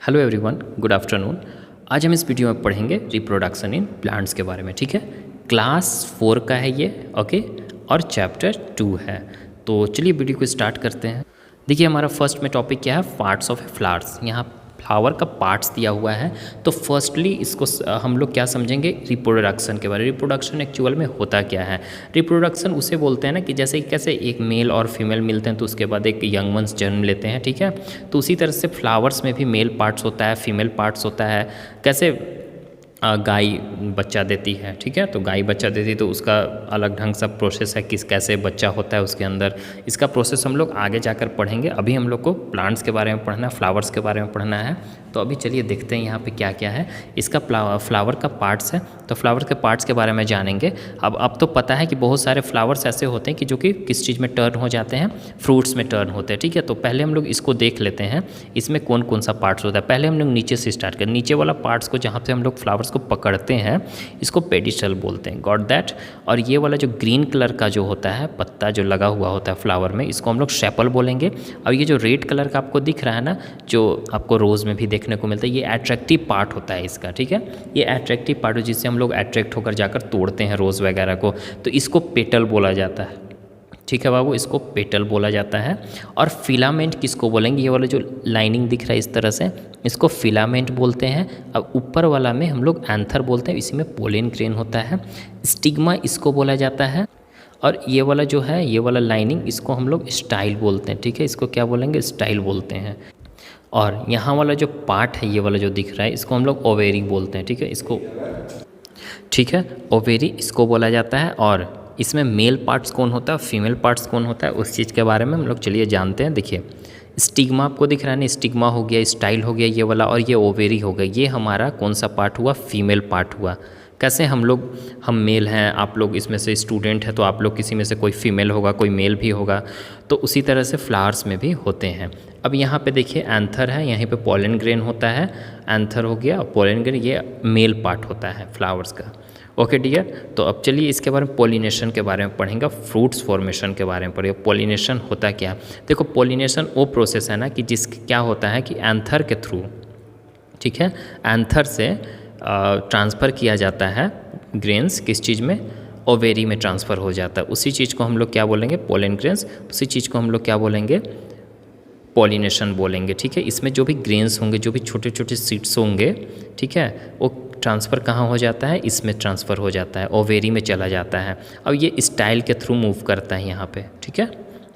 Hello everyone, good afternoon. आज हम इस वीडियो में पढ़ेंगे रिप्रोडक्शन इन प्लांट्स के बारे में। ठीक है, क्लास 4 का है ये, ओके, और चैप्टर 2 है। तो चलिए वीडियो को स्टार्ट करते हैं। देखिए हमारा फर्स्ट में टॉपिक क्या है, पार्ट्स ऑफ फ्लावर्स। यहाँ फ्लावर का पार्ट्स दिया हुआ है। तो फर्स्टली इसको हम लोग क्या समझेंगे, रिप्रोडक्शन के बारे में। रिप्रोडक्शन एक्चुअल में होता क्या है। रिप्रोडक्शन उसे बोलते हैं ना कि जैसे कैसे एक मेल और फीमेल मिलते हैं तो उसके बाद एक यंग वंस जन्म लेते हैं। ठीक है, तो उसी तरह से फ्लावर्स में भी मेल पार्ट्स होता है, फीमेल पार्ट्स होता है। कैसे गाय बच्चा देती है, ठीक है, तो गाय बच्चा देती है तो उसका अलग ढंग से प्रोसेस है, किस कैसे बच्चा होता है उसके अंदर। इसका प्रोसेस हम लोग आगे जाकर पढ़ेंगे। अभी हम लोग को प्लांट्स के बारे में पढ़ना है, फ्लावर्स के बारे में पढ़ना है। तो अभी चलिए देखते हैं यहाँ पे क्या क्या है। इसका फ्लावर का पार्ट्स है, तो फ्लावर के पार्ट्स के बारे में जानेंगे। अब तो पता है कि बहुत सारे फ्लावर्स ऐसे होते हैं कि जो कि किस चीज़ में टर्न हो जाते हैं, फ्रूट्स में टर्न होते हैं। ठीक है, तो पहले हम लोग इसको देख लेते हैं, इसमें कौन कौन सा पार्ट्स होता है। पहले हम लोग नीचे से स्टार्ट करें। नीचे वाला पार्ट्स को जहाँ से हम लोग फ्लावर्स को पकड़ते हैं इसको पेडिस्टल बोलते हैं, गॉट दैट। और ये वाला जो ग्रीन कलर का जो होता है पत्ता जो लगा हुआ होता है फ्लावर में, इसको हम लोग सेपल बोलेंगे। और ये जो रेड कलर का आपको दिख रहा है ना, जो आपको रोज़ में भी देखने को मिलता है, ये अट्रैक्टिव पार्ट होता है इसका। ठीक है, ये अट्रैक्टिव पार्ट है जिससे हम लोग अट्रैक्ट होकर जाकर तोड़ते हैं रोज़ वगैरह को, तो इसको पेटल बोला जाता है। ठीक है बाबू, इसको पेटल बोला जाता है। और फिलामेंट किसको बोलेंगे, ये वाला जो लाइनिंग दिख रहा है इस तरह से, इसको फिलामेंट बोलते हैं। अब ऊपर वाला में हम लोग एंथर बोलते हैं, इसी में पोलन ग्रेन होता है। स्टिग्मा इसको बोला जाता है। और ये वाला जो है, ये वाला लाइनिंग, इसको हम लोग स्टाइल बोलते हैं। ठीक है, इसको क्या बोलेंगे, स्टाइल बोलते हैं। और यहाँ वाला जो पार्ट है, ये वाला जो दिख रहा है, इसको हम लोग ओवेरी बोलते हैं। ठीक है, इसको, ठीक है, ओवेरी इसको बोला जाता है। और इसमें मेल पार्ट्स कौन होता है, फीमेल पार्ट्स कौन होता है, उस चीज़ के बारे में हम लोग चलिए जानते हैं। देखिए स्टिग्मा आपको दिख रहा है ना, स्टिग्मा हो गया, स्टाइल हो गया ये वाला, और ये ओवेरी हो गया। ये हमारा कौन सा पार्ट हुआ, फीमेल पार्ट हुआ। कैसे हम मेल हैं, आप लोग इसमें से स्टूडेंट हैं, तो आप लोग किसी में से कोई फीमेल होगा, कोई मेल भी होगा, तो उसी तरह से फ्लावर्स में भी होते हैं। अब यहाँ पे देखिए एंथर है, यहीं पे पोलन ग्रेन होता है, एंथर हो गया, पोलन ग्रेन ये मेल पार्ट होता है फ्लावर्स का। ओके डियर, तो अब चलिए इसके बारे में पोलिनेशन के बारे में पढ़ेंगे, फ्रूट्स फॉर्मेशन के बारे में पढ़ेंगे। पोलिनेशन होता क्या, देखो पोलिनेशन वो प्रोसेस है ना कि क्या होता है कि एंथर के थ्रू, ठीक है, एंथर से ट्रांसफ़र किया जाता है ग्रेन्स, किस चीज़ में, ओवेरी में ट्रांसफ़र हो जाता है। उसी चीज़ को हम लोग क्या बोलेंगे, पोलन ग्रेन्स। उसी चीज़ को हम लोग क्या बोलेंगे, पोलिनेशन बोलेंगे। ठीक है, इसमें जो भी ग्रेन्स होंगे, जो भी छोटे छोटे सीड्स होंगे, ठीक है, वो ट्रांसफ़र कहाँ हो जाता है, इसमें ट्रांसफ़र हो जाता है, ओवेरी में चला जाता है। अब ये स्टाइल के थ्रू मूव करता है यहाँ पे, ठीक है,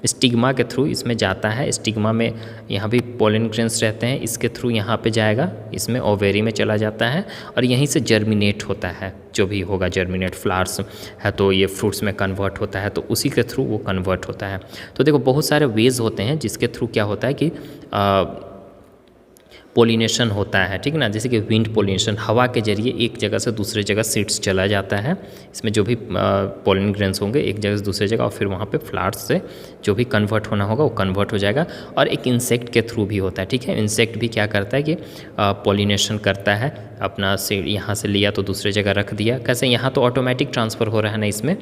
स्टिग्मा के थ्रू इसमें जाता है। स्टिग्मा में यहाँ भी पोलन ग्रेन्स रहते हैं, इसके थ्रू यहाँ पे जाएगा, इसमें ओवेरी में चला जाता है, और यहीं से जर्मिनेट होता है, जो भी होगा जर्मिनेट, फ्लावर्स है तो ये फ्रूट्स में कन्वर्ट होता है, तो उसी के थ्रू वो कन्वर्ट होता है। तो देखो बहुत सारे वेज होते हैं जिसके थ्रू क्या होता है कि पोलिनेशन होता है। ठीक है ना, जैसे कि विंड पोलिनेशन, हवा के जरिए एक जगह से दूसरे जगह सीड्स चला जाता है। इसमें जो भी पोलन ग्रेन्स होंगे एक जगह से दूसरे जगह, और फिर वहाँ पे फ्लावर्स से जो भी कन्वर्ट होना होगा वो कन्वर्ट हो जाएगा। और एक इंसेक्ट के थ्रू भी होता है। ठीक है, इंसेक्ट भी क्या करता है कि पोलिनेशन करता है, अपना सीड यहाँ से लिया तो दूसरे जगह रख दिया। कैसे, यहाँ तो ऑटोमेटिक ट्रांसफ़र हो रहा है ना, इसमें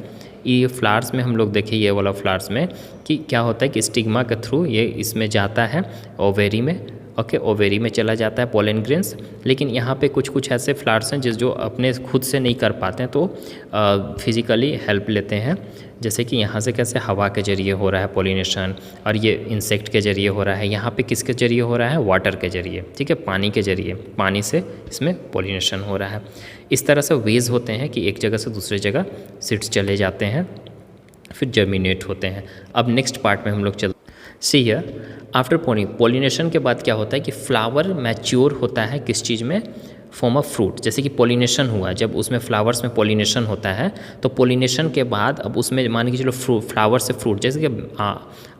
ये फ्लावर्स में हम लोग देखिए, ये वाला फ्लावर्स में कि क्या होता है कि स्टिग्मा के थ्रू ये इसमें जाता है ओवेरी में। ओके, ओवेरी में चला जाता है पोलन ग्रेन्स। लेकिन यहाँ पे कुछ कुछ ऐसे फ्लावर्स हैं जो अपने खुद से नहीं कर पाते हैं, तो फिज़िकली हेल्प लेते हैं। जैसे कि यहाँ से कैसे हवा के जरिए हो रहा है पोलिनेशन, और ये इंसेक्ट के जरिए हो रहा है। यहाँ पे किसके जरिए हो रहा है, वाटर के जरिए, ठीक है, पानी के जरिए, पानी से इसमें पोलिनेशन हो रहा है। इस तरह से वेज होते हैं कि एक जगह से दूसरी जगह सीड्स चले जाते हैं, फिर जर्मिनेट होते हैं। अब नेक्स्ट पार्ट में हम लोग सी हियर, आफ्टर पोलिनेशन के बाद क्या होता है कि फ्लावर मैच्योर होता है किस चीज़ में, फॉर्म ऑफ फ्रूट। जैसे कि पोलिनेशन हुआ, जब उसमें फ्लावर्स में पोलिनेशन होता है, तो पोलिनेशन के बाद अब उसमें मान के चलो फ्लावर से फ्रूट, जैसे कि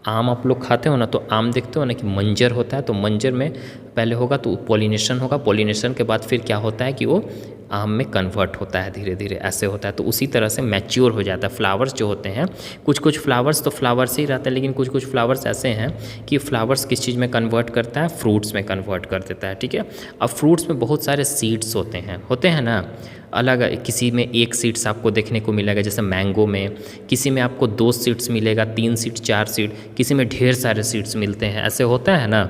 आम आप लोग खाते हो ना, तो आम देखते हो ना कि मंजर होता है, तो मंजर में पहले होगा तो पोलिनेशन होगा, पोलिनेशन के बाद फिर क्या होता है कि वो आम में कन्वर्ट होता है, धीरे धीरे ऐसे होता है। तो उसी तरह से मैच्योर हो जाता है। फ्लावर्स जो होते हैं, कुछ कुछ फ्लावर्स तो फ्लावर्स ही रहते हैं, लेकिन कुछ कुछ फ्लावर्स ऐसे हैं कि फ्लावर्स किस चीज़ में कन्वर्ट करता है, फ्रूट्स में कन्वर्ट कर देता है। ठीक है, अब फ्रूट्स में बहुत सारे सीड्स होते हैं ना, अलग, किसी में एक सीड्स आपको देखने को मिलेगा, जैसे मैंगो में, किसी में आपको 2 सीड्स मिलेगा, 3 सीड्स, 4 सीड, किसी में ढेर सारे सीड्स मिलते हैं, ऐसे होता है ना।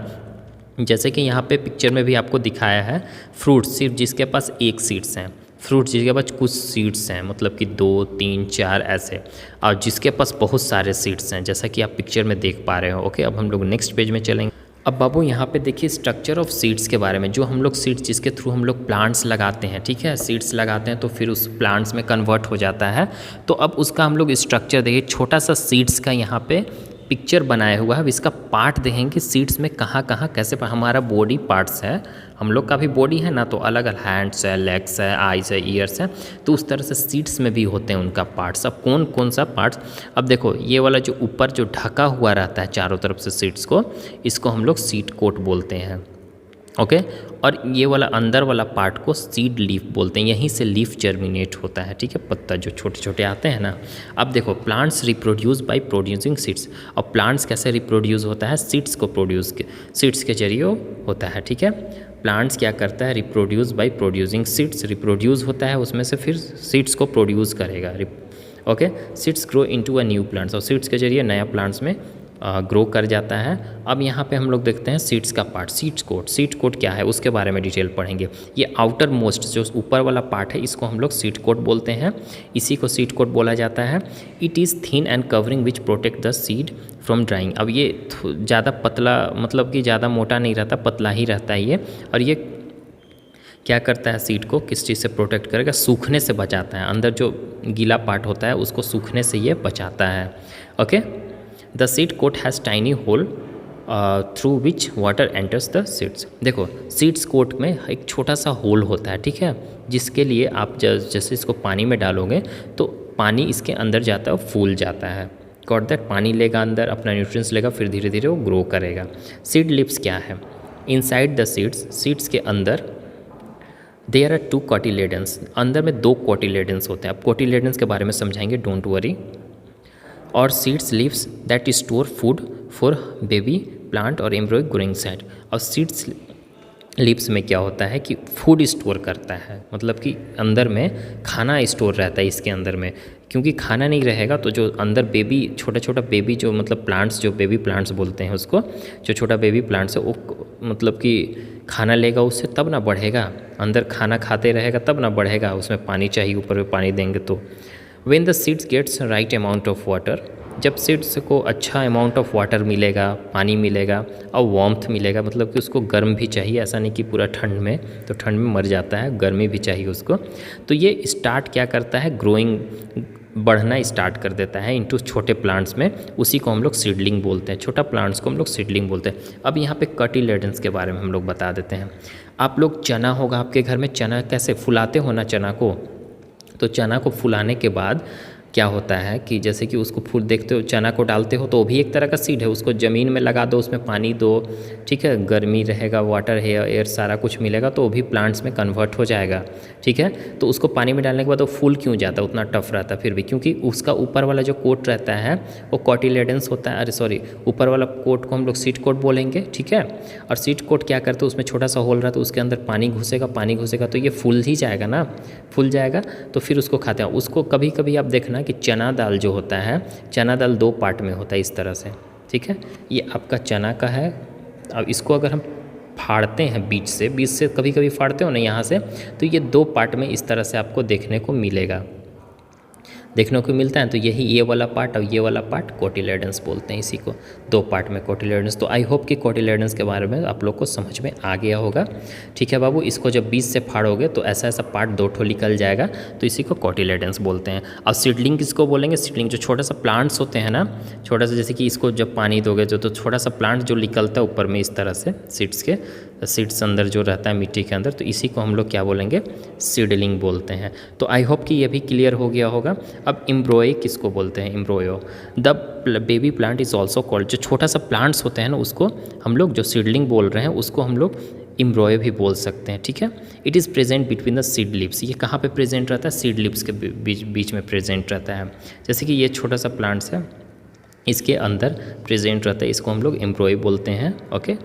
जैसे कि यहाँ पे पिक्चर में भी आपको दिखाया है फ्रूट्स सिर्फ जिसके पास एक सीड्स हैं, फ्रूट्स जिसके पास कुछ सीड्स हैं, मतलब कि 2 3 4 ऐसे, और जिसके पास बहुत सारे सीड्स हैं, जैसा कि आप पिक्चर में देख पा रहे हो। ओके, अब हम लोग नेक्स्ट पेज में चलेंगे। अब बाबू यहाँ पे देखिए स्ट्रक्चर ऑफ सीड्स के बारे में, जो हम लोग सीड्स जिसके थ्रू हम लोग प्लांट्स लगाते हैं, ठीक है, सीड्स लगाते हैं तो फिर उस प्लांट्स में कन्वर्ट हो जाता है। तो अब उसका हम लोग स्ट्रक्चर देखिए, छोटा सा सीड्स का यहाँ पे पिक्चर बनाया हुआ है। अब इसका पार्ट देखेंगे सीड्स में कहाँ कहाँ कैसे हमारा बॉडी पार्ट्स है, हम लोग का भी बॉडी है ना, तो अलग अलग हैंड्स है, लेग्स है, आइज़ है, ईयर्स है, तो उस तरह से सीड्स में भी होते हैं उनका पार्ट्स। अब कौन कौन सा पार्ट्स, अब देखो ये वाला जो ऊपर जो ढका हुआ रहता है चारों तरफ से सीड्स को, इसको हम लोग सीड कोट बोलते हैं। ओके, और ये वाला अंदर वाला पार्ट को सीड लीफ बोलते हैं, यहीं से लीफ जर्मिनेट होता है, ठीक है, पत्ता जो छोटे छोटे आते हैं ना। अब देखो plants reproduce by producing seeds, और प्लांट्स कैसे रिप्रोड्यूस होता है, सीड्स को प्रोड्यूस के सीड्स के जरिए होता है, ठीक है। प्लांट्स क्या करता है, reproduce by producing seeds, reproduce होता है उसमें से फिर सीड्स को प्रोड्यूस करेगा। Okay, seeds grow into a new plants, और सीड्स के जरिए नया प्लांट्स में ग्रो कर जाता है। अब यहाँ पे हम लोग देखते हैं सीड्स का part, seeds coat. Seed coat क्या है उसके बारे में डिटेल पढ़ेंगे। ये आउटर मोस्ट जो ऊपर वाला पार्ट है, इसको हम लोग सीड कोट बोलते हैं, इसी को सीड कोट बोला जाता है। It is thin and covering which protect the seed from drawing. अब ये ज़्यादा पतला, मतलब कि ज़्यादा मोटा नहीं रहता, पतला ही रहता है ये, और ये क्या करता है, सीड को किस चीज़ से प्रोटेक्ट करेगा, सूखने से बचाता है। अंदर जो गीला पार्ट होता है उसको सूखने से ये बचाता है। Okay, the seed coat has tiny hole through which water enters the seeds. देखो सीड्स कोट में एक छोटा सा होल होता है, ठीक है, जिसके लिए आप जैसे इसको पानी में डालोगे तो पानी इसके अंदर जाता है और फूल जाता है। गॉट दैट, पानी लेगा अंदर, अपना न्यूट्रिएंट्स लेगा, फिर धीरे धीरे वो ग्रो करेगा। सीड लिप्स क्या है, इनसाइड द सीड्स, सीड्स के अंदर देयर आर 2 कोटिलेडन्स, अंदर में 2 कोटिलेडन्स होते हैं। अब कोटिलेडन्स के बारे में समझाएंगे, डोंट वरी। और seeds leaves that store food for baby plant और एम्ब्रॉय ग्रोइंग साइड। और सीड्स लीव्स में क्या होता है कि फूड स्टोर करता है, मतलब कि अंदर में खाना स्टोर रहता है इसके अंदर में, क्योंकि खाना नहीं रहेगा तो जो अंदर बेबी छोटा छोटा बेबी जो मतलब प्लांट्स, जो बेबी प्लांट्स बोलते हैं उसको, जो छोटा बेबी प्लांट्स है वो मतलब कि खाना लेगा उससे तब ना बढ़ेगा, अंदर खाना खाते रहेगा तब ना बढ़ेगा, उसमें पानी चाहिए, ऊपर में पानी देंगे तो। When the seeds gets right amount of water, जब सीड्स को अच्छा अमाउंट ऑफ वाटर मिलेगा, पानी मिलेगा और वार्मथ मिलेगा, मतलब कि उसको गर्म भी चाहिए, ऐसा नहीं कि पूरा ठंड में, तो ठंड में मर जाता है, गर्मी भी चाहिए उसको, तो ये स्टार्ट क्या करता है, ग्रोइंग, बढ़ना स्टार्ट कर देता है इनटू छोटे प्लांट्स में, उसी को हम लोग सीडलिंग बोलते हैं, छोटा प्लांट्स को हम लोग सीडलिंग बोलते हैं। अब यहाँ पे कोटिलेडन्स के बारे में हम लोग बता देते हैं। आप लोग चना होगा आपके घर में, चना कैसे फुलाते हो ना चना को, तो चना को फुलाने के बाद क्या होता है कि जैसे कि उसको फूल देखते हो, चना को डालते हो तो वो भी एक तरह का सीड है, उसको ज़मीन में लगा दो, उसमें पानी दो, ठीक है, गर्मी रहेगा, वाटर है, एयर सारा कुछ मिलेगा तो वो भी प्लांट्स में कन्वर्ट हो जाएगा, ठीक है। तो उसको पानी में डालने के बाद वो फूल क्यों जाता है, उतना टफ रहता है फिर भी, क्योंकि उसका ऊपर वाला जो कोट रहता है वो कोटिलेडन्स होता है, अरे सॉरी, ऊपर वाला कोट को हम लोग सीड कोट बोलेंगे, ठीक है। और सीड कोट क्या करते हैं, उसमें छोटा सा होल रहता है, उसके अंदर पानी घुसेगा, पानी घुसेगा तो ये फूल ही जाएगा ना, फूल जाएगा तो फिर उसको खाते हैं। उसको कभी कभी आप देखना कि चना दाल जो होता है, चना दाल 2 पार्ट में होता है इस तरह से, ठीक है, ये आपका चना का है। अब इसको अगर हम फाड़ते हैं बीच से कभी कभी फाड़ते हो ना यहाँ से, तो ये 2 पार्ट में इस तरह से आपको देखने को मिलेगा, देखने को मिलता है। तो यही ये वाला पार्ट और ये वाला पार्ट कोटिलेडन्स बोलते हैं, इसी को 2 पार्ट में कोटिलेडन्स। तो आई होप कि कोटिलेडन्स के बारे में आप लोग को समझ में आ गया होगा, ठीक है बाबू। इसको जब बीच से फाड़ोगे तो ऐसा ऐसा पार्ट 2 ठो निकल जाएगा, तो इसी को कोटिलेडन्स बोलते हैं। और सीडलिंग किसको बोलेंगे, सीडलिंग जो छोटा सा प्लांट्स होते हैं ना, छोटा सा, जैसे कि इसको जब पानी दोगे तो छोटा सा प्लांट जो निकलता है ऊपर में इस तरह से, सीड्स अंदर जो रहता है मिट्टी के अंदर, तो इसी को हम लोग क्या बोलेंगे, सीडलिंग बोलते हैं। तो आई होप कि ये भी क्लियर हो गया होगा। अब एम्ब्रॉय किसको बोलते हैं, embryo, the baby plant is also called, जो छोटा सा प्लांट्स होते हैं ना उसको हम लोग, जो सीडलिंग बोल रहे हैं उसको हम लोग एम्ब्रॉय भी बोल सकते हैं, ठीक है। It is present between the seed lips, ये कहाँ पे प्रेजेंट रहता है, सीड लिप्स के बीच में प्रेजेंट रहता है। जैसे कि ये छोटा सा प्लांट्स है, इसके अंदर प्रेजेंट रहता है, इसको हम लोग एम्ब्रॉय बोलते हैं, okay.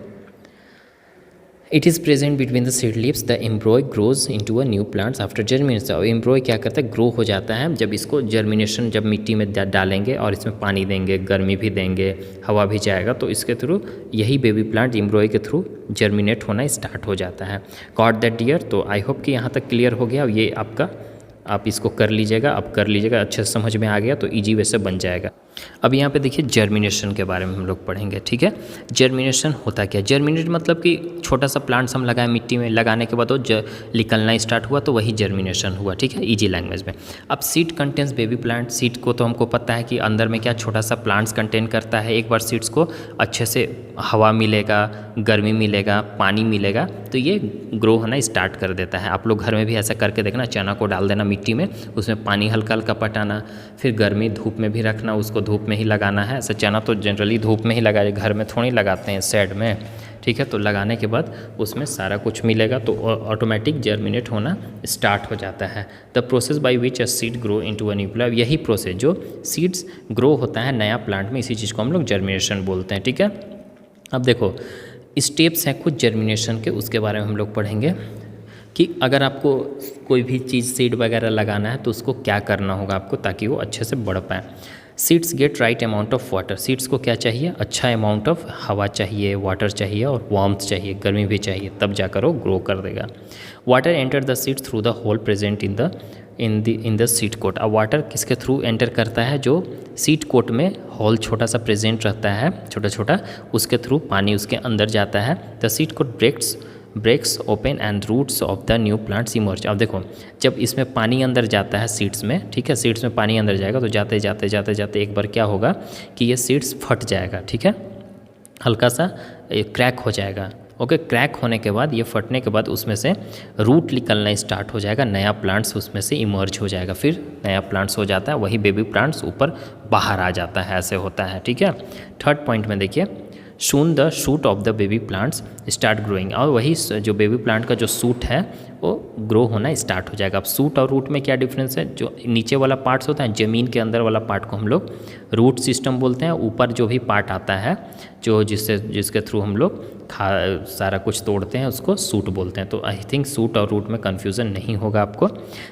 It is present between the seed leaves, the एम्ब्रॉय grows into a new plants after germination. और एम्ब्रॉय क्या करता है, ग्रो हो जाता है जब इसको जर्मिनेशन, जब मिट्टी में डालेंगे और इसमें पानी देंगे, गर्मी भी देंगे, हवा भी जाएगा, तो इसके थ्रू यही बेबी प्लांट एम्ब्रॉय के थ्रू जर्मिनेट होना स्टार्ट हो जाता है। Got that dear? तो आई होप कि यहाँ तक क्लियर हो गया। ये आपका, आप इसको कर लीजिएगा, आप कर लीजिएगा, अच्छे से समझ में आ गया तो ईजी वैसे बन जाएगा। अब यहाँ पे देखिए जर्मिनेशन के बारे में हम लोग पढ़ेंगे, ठीक है। जर्मिनेशन होता क्या है? जर्मिनेट मतलब कि छोटा सा प्लांट्स हम लगाए मिट्टी में, लगाने के बाद वो निकलना स्टार्ट हुआ तो वही जर्मिनेशन हुआ, ठीक है, इजी लैंग्वेज में। अब seed contains baby plant, seed को तो हमको पता है कि अंदर में क्या छोटा सा प्लांट्स कंटेन करता है। एक बार सीड्स को अच्छे से हवा मिलेगा, गर्मी मिलेगा, पानी मिलेगा तो ये ग्रो होना स्टार्ट कर देता है। आप लोग घर में भी ऐसा करके देखना, चना को डाल देना मिट्टी में, उसमें पानी हल्का हल्का पटाना, फिर गर्मी धूप में भी रखना, उसको धूप में ही लगाना है। ऐसा चना तो जनरली धूप में ही लगाए, घर में थोड़ी लगाते हैं शेड में, ठीक है। तो लगाने के बाद उसमें सारा कुछ मिलेगा तो ऑटोमेटिक जर्मिनेट होना स्टार्ट हो जाता है। The process by which a seed grow into a new plant, यही प्रोसेस जो सीड्स ग्रो होता है नया प्लांट में, इसी चीज़ को हम लोग जर्मिनेशन बोलते हैं, ठीक है। अब देखो स्टेप्स हैं कुछ जर्मिनेशन के, उसके बारे में हम लोग पढ़ेंगे कि अगर आपको कोई भी चीज़ सीड वगैरह लगाना है तो उसको क्या करना होगा आपको, ताकि वो अच्छे से बढ़ पाए। Seeds get right amount of water, seeds को क्या चाहिए, अच्छा अमाउंट ऑफ हवा चाहिए, वाटर चाहिए और वार्मथ चाहिए, गर्मी भी चाहिए, तब जाकर वो ग्रो कर देगा। Water enter the seeds through the hole present in the seed coat. अब वाटर किसके थ्रू एंटर करता है, जो सीड कोट में होल छोटा सा प्रेजेंट रहता है, छोटा छोटा, उसके थ्रू पानी उसके अंदर जाता है। The seed coat breaks open and roots of the new plants emerge. अब देखो जब इसमें पानी अंदर जाता है सीड्स में, ठीक है, सीड्स में पानी अंदर जाएगा तो जाते जाते जाते जाते एक बार क्या होगा कि ये सीड्स फट जाएगा, ठीक है, हल्का सा क्रैक हो जाएगा। ओके, क्रैक होने के बाद, ये फटने के बाद उसमें से रूट निकलना स्टार्ट हो जाएगा, नया प्लांट्स उसमें से इमर्ज हो जाएगा, फिर नया प्लांट्स हो जाता है, वही बेबी प्लांट्स ऊपर बाहर आ जाता है, ऐसे होता है, ठीक है। थर्ड पॉइंट में देखिए, soon the shoot of the baby plants start growing, और वही जो बेबी प्लांट का जो सूट है वो ग्रो होना स्टार्ट हो जाएगा। अब सूट और रूट में क्या डिफरेंस है, जो नीचे वाला पार्ट्स होता है, ज़मीन के अंदर वाला पार्ट को हम लोग रूट सिस्टम बोलते हैं, ऊपर जो भी पार्ट आता है जो जिसके थ्रू हम लोग सारा कुछ तोड़ते हैं उसको सूट बोलते हैं। तो आई थिंक सूट और रूट में कन्फ्यूज़न नहीं होगा आपको,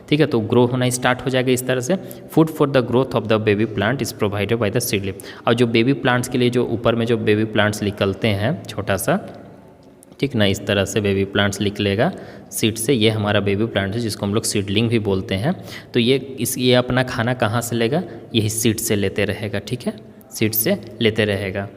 ठीक है। तो ग्रो होना स्टार्ट हो जाएगा इस तरह से। Food for the growth of the baby plant is provided by the seed leaf. और जो बेबी प्लांट्स के लिए जो ऊपर में जो बेबी प्लांट्स निकलते हैं छोटा सा, ठीक ना, इस तरह से बेबी प्लांट्स निकलेगा सीड से, ये हमारा बेबी प्लांट है जिसको हम लोग सीडलिंग भी बोलते हैं। तो ये अपना खाना कहाँ से लेगा, यही सीड से लेते रहेगा, ठीक है, सीड से लेते रहेगा।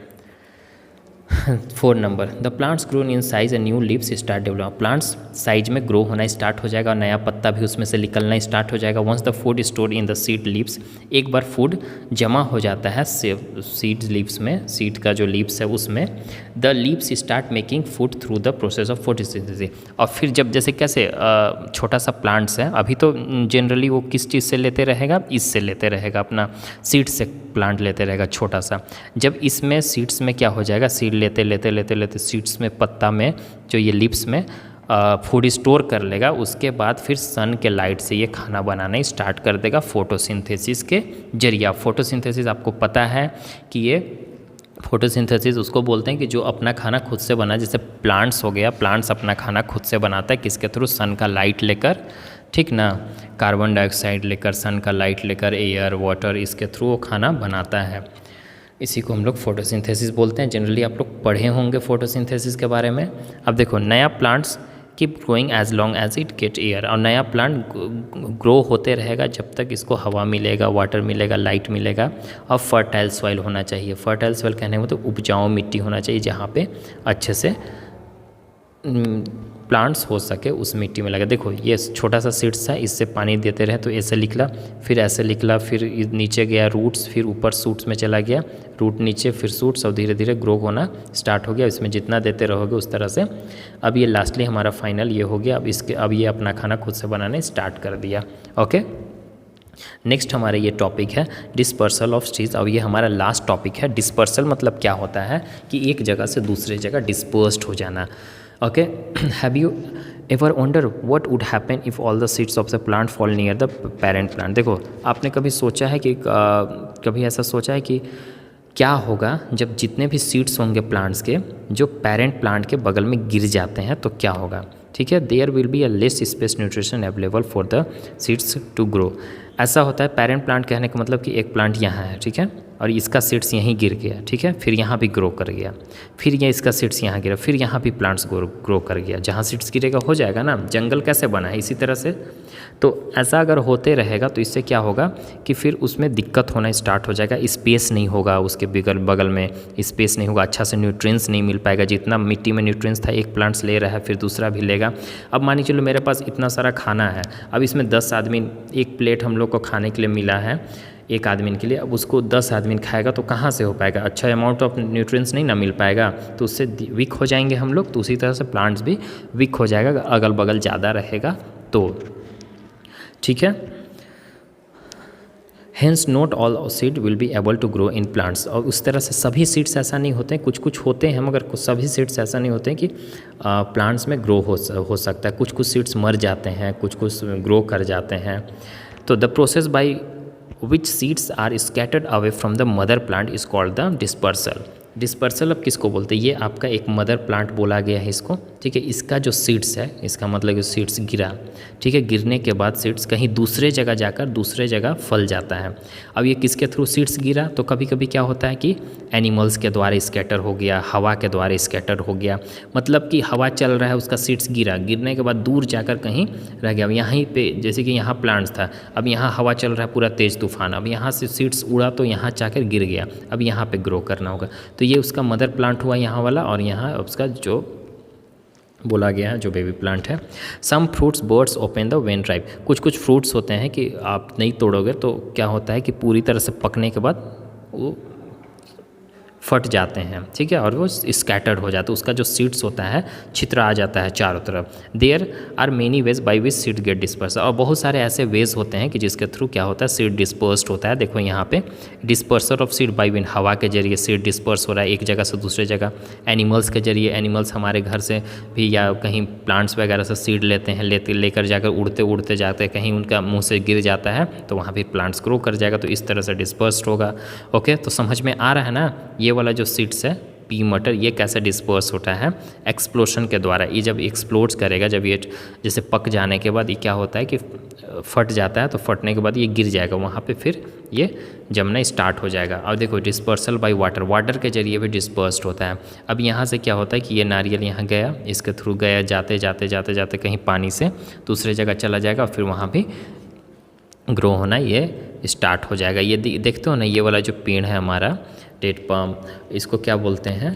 4 number, the plants grow in size and new leaves start develop. Plants size में ग्रो होना स्टार्ट हो जाएगा और नया पत्ता भी उसमें से निकलना स्टार्ट हो जाएगा। Once the food store in the seed leaves, एक बार फूड जमा हो जाता है सीड लीव्स में, सीड का जो लीव्स है उसमें, the leaves start making food through the process of photosynthesis. और फिर जब जैसे कैसे छोटा सा प्लांट्स है, अभी तो जनरली वो किस चीज़ से लेते रहेगा, इससे लेते रहेगा, अपना सीड से प्लांट लेते रहेगा छोटा सा। जब इसमें सीड्स में क्या हो जाएगा, सीड लेते लेते लेते लेते सीड्स में, पत्ता में, जो ये लिप्स में फूड स्टोर कर लेगा, उसके बाद फिर सन के लाइट से ये खाना बनाना स्टार्ट कर देगा फोटोसिंथेसिस के जरिए। फोटोसिंथेसिस आपको पता है कि ये फोटोसिंथेसिस उसको बोलते हैं कि जो अपना खाना खुद से बना, जैसे प्लांट्स हो गया, प्लांट्स अपना खाना खुद से बनाता है, किसके थ्रू, सन का लाइट लेकर, ठीक ना, कार्बन डाइऑक्साइड लेकर, सन का लाइट लेकर, एयर, वाटर, इसके थ्रू वो खाना बनाता है। इसी को हम लोग फोटोसिंथेसिस बोलते हैं। जनरली आप लोग पढ़े होंगे फोटोसिंथेसिस के बारे में। अब देखो, नया plants keep growing as long as it get air, और नया प्लांट ग्रो होते रहेगा जब तक इसको हवा मिलेगा, वाटर मिलेगा, लाइट मिलेगा, और फर्टाइल सॉइल होना चाहिए। फर्टाइल सॉइल कहने में तो उपजाऊ मिट्टी होना चाहिए, जहाँ पे अच्छे से प्लांट्स हो सके उस मिट्टी में लगे। देखो ये छोटा सा सीड्स था, इससे पानी देते रहे तो ऐसे निकला, फिर ऐसे निकला, फिर नीचे गया रूट्स, फिर ऊपर सूट्स में चला गया, रूट नीचे, फिर सूट्स, और धीरे धीरे ग्रो होना स्टार्ट हो गया। इसमें जितना देते रहोगे उस तरह से। अब ये लास्टली हमारा फाइनल ये हो गया। अब ये अपना खाना खुद से बनाने स्टार्ट कर दिया। ओके, नेक्स्ट हमारे ये टॉपिक है डिस्पर्सल ऑफ सीड्स। अब ये हमारा लास्ट टॉपिक है। डिस्पर्सल मतलब क्या होता है कि एक जगह से दूसरे जगह डिस्पर्स्ड हो जाना। Okay, have you ever wonder what would happen if all the seeds of the plant fall near the parent plant. देखो, आपने कभी सोचा है कि कभी ऐसा सोचा है कि क्या होगा जब जितने भी सीड्स होंगे प्लांट्स के जो पेरेंट प्लांट के बगल में गिर जाते हैं तो क्या होगा, ठीक है। There will be a less space nutrition available for the seeds to grow. ऐसा होता है, पेरेंट प्लांट कहने का मतलब कि एक प्लांट यहाँ है, ठीक है, और इसका सीड्स यहीं गिर गया, ठीक है, फिर यहाँ भी ग्रो कर गया, फिर ये इसका सीड्स यहाँ गिरा, फिर यहाँ भी प्लांट्स ग्रो कर गया। जहाँ सीड्स गिरेगा हो जाएगा ना, जंगल कैसे बना है इसी तरह से। तो ऐसा अगर होते रहेगा तो इससे क्या होगा कि फिर उसमें दिक्कत होना स्टार्ट हो जाएगा, स्पेस नहीं होगा उसके बगल में, स्पेस नहीं होगा, अच्छा से न्यूट्रिएंट्स नहीं मिल पाएगा। जितना मिट्टी में न्यूट्रिएंट्स था एक प्लांट्स ले रहा है फिर दूसरा भी लेगा। अब मान के चलो मेरे पास इतना सारा खाना है, अब इसमें 10 आदमी, एक प्लेट हम लोग को खाने के लिए मिला है एक आदमी के लिए, अब उसको 10 आदमी खाएगा तो कहाँ से हो पाएगा, अच्छा अमाउंट ऑफ न्यूट्रिएंट्स नहीं ना मिल पाएगा, तो उससे वीक हो जाएंगे हम लोग। तो उसी तरह से प्लांट्स भी वीक हो जाएगा, अगल बगल ज़्यादा रहेगा तो, ठीक है। Hence not all seed will be able to grow in plants. और उस तरह से सभी सीड्स ऐसा नहीं होते हैं, कुछ कुछ होते हैं मगर कुछ सभी सीड्स ऐसा नहीं होते हैं कि प्लांट्स में ग्रो हो सकता है। कुछ कुछ सीड्स मर जाते हैं, कुछ कुछ ग्रो कर जाते हैं। तो the process by which seeds are scattered away from the mother plant is called the dispersal. Dispersal अब किसको बोलते हैं, ये आपका एक मदर प्लांट बोला गया है इसको, ठीक है। इसका जो सीड्स है, इसका मतलब कि सीड्स गिरा, ठीक है, गिरने के बाद सीड्स कहीं दूसरे जगह जाकर दूसरे जगह फल जाता है। अब ये किसके थ्रू सीड्स गिरा, तो कभी कभी क्या होता है कि एनिमल्स के द्वारा स्कैटर हो गया, हवा के द्वारा स्कैटर हो गया, मतलब कि हवा चल रहा है उसका सीड्स गिरा, गिरने के बाद दूर जाकर कहीं रह गया। अब यहीं पे जैसे कि यहाँ प्लांट्स था, अब यहाँ हवा चल रहा है पूरा तेज़ तूफान, अब यहाँ से सीड्स उड़ा तो यहाँ जाकर गिर गया, अब यहाँ पे ग्रो करना होगा। तो ये उसका मदर प्लांट हुआ यहाँ वाला, और यहाँ उसका जो बोला गया है जो बेबी प्लांट है। Some fruits birds open the when ripe. कुछ कुछ फ्रूट्स होते हैं कि आप नहीं तोड़ोगे तो क्या होता है कि पूरी तरह से पकने के बाद वो फट जाते हैं, ठीक है, और वो स्कैटर्ड हो जाता है, उसका जो सीड्स होता है छितरा आ जाता है चारों तरफ। There are many ways by which seed get disperse. और बहुत सारे ऐसे वेज होते हैं कि जिसके थ्रू क्या होता है सीड डिस्पर्स्ड होता है। देखो यहाँ पे disperser of seed by wind, हवा के जरिए सीड डिस्पर्स हो रहा है एक जगह से दूसरे जगह। एनिमल्स के जरिए, एनिमल्स हमारे घर से भी या कहीं प्लांट्स वगैरह से सीड लेते हैं, लेकर जाकर उड़ते उड़ते जाते हैं, कहीं उनका मुँह से गिर जाता है तो वहाँ भी प्लांट्स ग्रो कर जाएगा, तो इस तरह से डिस्पर्स्ड होगा। ओके, तो समझ में आ रहा है ना। ये वाला जो सीड्स है पी मटर, ये कैसे डिस्पर्स होता है, एक्सप्लोशन के द्वारा। ये जब एक्सप्लोड्स करेगा, जब ये जैसे पक जाने के बाद ये क्या होता है कि फट जाता है, तो फटने के बाद ये गिर जाएगा, वहाँ पे फिर ये जमना स्टार्ट हो जाएगा। और देखो डिस्पर्सल बाय वाटर, वाटर के जरिए भी डिस्पर्स्ड होता है। अब यहाँ से क्या होता है कि ये नारियल यहाँ गया, इसके थ्रू गया, जाते जाते जाते जाते कहीं पानी से दूसरे जगह चला जाएगा, और फिर वहाँ भी ग्रो होना ये स्टार्ट हो जाएगा। ये देखते हो ना, ये वाला जो पेड़ है हमारा डेट पाम, इसको क्या बोलते हैं,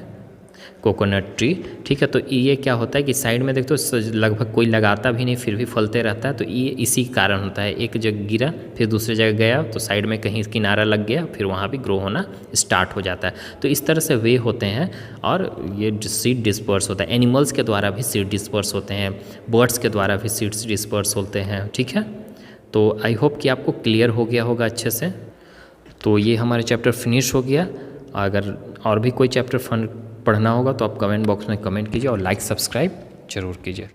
कोकोनट ट्री, ठीक है। तो ये क्या होता है कि साइड में देखते हो लगभग कोई लगाता भी नहीं फिर भी फलते रहता है, तो ये इसी कारण होता है। एक जगह गिरा फिर दूसरी जगह गया तो साइड में कहीं किनारा लग गया, फिर वहाँ भी ग्रो होना स्टार्ट हो जाता है। तो इस तरह से वे होते हैं, और ये सीड डिस्पर्स होता है। एनिमल्स के द्वारा भी सीड डिस्पर्स होते हैं, बर्ड्स के द्वारा भी सीड्स डिस्पर्स होते हैं, ठीक है। तो आई होप कि आपको क्लियर हो गया होगा अच्छे से। तो ये हमारे चैप्टर फिनिश हो गया। अगर और भी कोई चैप्टर पढ़ना होगा तो आप कमेंट बॉक्स में कमेंट कीजिए और लाइक सब्सक्राइब जरूर कीजिए।